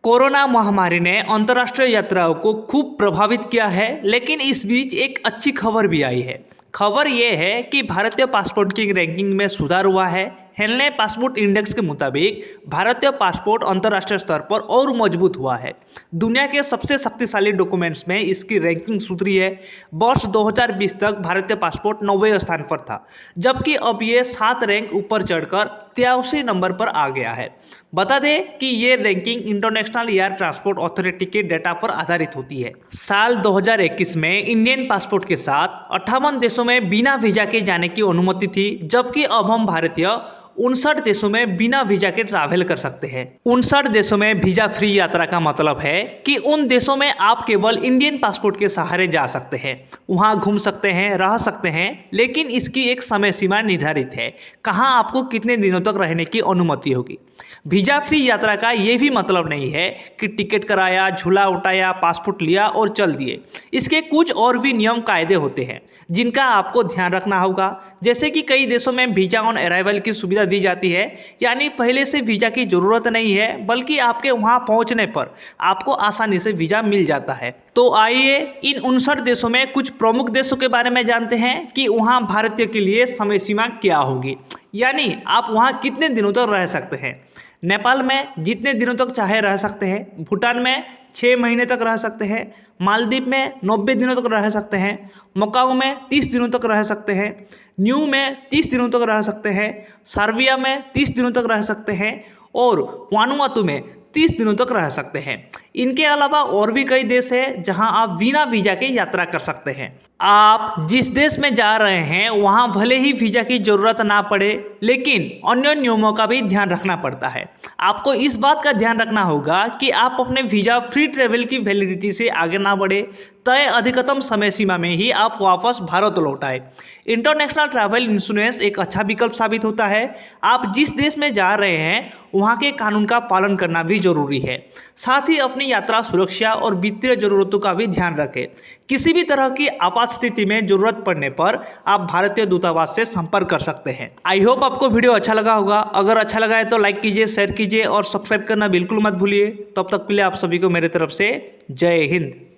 Corona महामारी ने अंतर्राष्ट्रीय यात्राओं को खूब प्रभावित किया है, लेकिन इस बीच एक अच्छी खबर भी आई है। खबर ये है कि भारतीय पासपोर्ट की रैंकिंग में सुधार हुआ है। हेनले पासपोर्ट इंडेक्स के मुताबिक भारतीय पासपोर्ट अंतर्राष्ट्रीय स्तर पर और मजबूत हुआ है। दुनिया के सबसे शक्तिशाली डॉक्यूमेंट्स में इसकी रैंकिंग सुधरी है। वर्ष 2020 तक भारतीय पासपोर्ट 90वें स्थान पर था, जबकि अब ये 7 रैंक ऊपर चढ़कर 83 नंबर पर आ गया है। बता दें कि ये ranking international air transport authority के डेटा पर आधारित होती है। साल 2021 में इंडियन पासपोर्ट के साथ 58 देशों में बिना वीजा के जाने की अनुमति थी, जबकि अब हम भारतीय 59 देशों में बिना वीजा के ट्रैवल कर सकते हैं। 59 देशों में वीजा फ्री यात्रा का मतलब है कि उन देशों में आप केवल इंडियन पासपोर्ट के सहारे जा सकते हैं, वहां घूम सकते हैं, रह सकते हैं, लेकिन इसकी एक समय सीमा निर्धारित है, कहां आपको कितने दिनों तक रहने की अनुमति होगी। वीजा फ्री यात्रा का ये भी मतलब नहीं है कि टिकट कराया, झूला उठाया, पासपोर्ट लिया और चल दिए। इसके कुछ और भी नियम कायदे होते हैं जिनका आपको ध्यान रखना होगा। जैसे कि कई देशों में वीजा ऑन अराइवल की सुविधा दी जाती है, यानी पहले से वीजा की जरूरत नहीं है, बल्कि आपके वहां पहुंचने पर आपको आसानी से वीजा मिल जाता है। तो आइए इन 59 देशों में कुछ प्रमुख देशों के बारे में जानते हैं कि वहां भारतीय के लिए समय सीमा क्या होगी, यानी आप वहां कितने दिनों तक रह सकते हैं। नेपाल में जितने दिनों तक चाहे रह सकते हैं, भूटान में 6 महीने तक रह सकते हैं, मालदीव में 90 दिनों तक रह सकते हैं, मकाऊ में 30 दिनों तक रह सकते हैं, न्यू में 30 दिनों तक रह सकते हैं, सर्बिया में 30 दिनों तक रह सकते हैं और वानुआतू में 30 दिनों तक रह सकते हैं। इनके अलावा और भी कई देश हैं जहां आप बिना वीजा के यात्रा कर सकते हैं। आप जिस देश में जा रहे हैं वहां भले ही वीजा की जरूरत ना पड़े, लेकिन अन्य नियमों का भी ध्यान रखना पड़ता है। आपको इस बात का ध्यान रखना होगा कि आप अपने वीजा फ्री ट्रेवल की वैलिडिटी से आगे ना बढ़े। तय अधिकतम समय सीमा में ही आप वापस भारत लौट आए। इंटरनेशनल ट्रैवल इंश्योरेंस एक अच्छा विकल्प साबित होता है। आप जिस देश में जा रहे हैं वहाँ के कानून का पालन करना भी जरूरी है। साथ ही अपनी यात्रा सुरक्षा और वित्तीय जरूरतों का भी ध्यान रखें। किसी भी तरह की आपात स्थिति में जरूरत पड़ने पर आप भारतीय दूतावास से संपर्क कर सकते हैं। आई होप आपको वीडियो अच्छा लगा होगा। अगर अच्छा लगा है तो लाइक कीजिए, शेयर कीजिए और सब्सक्राइब करना बिल्कुल मत भूलिए। तब तक के लिए आप सभी को मेरे तरफ से जय हिंद।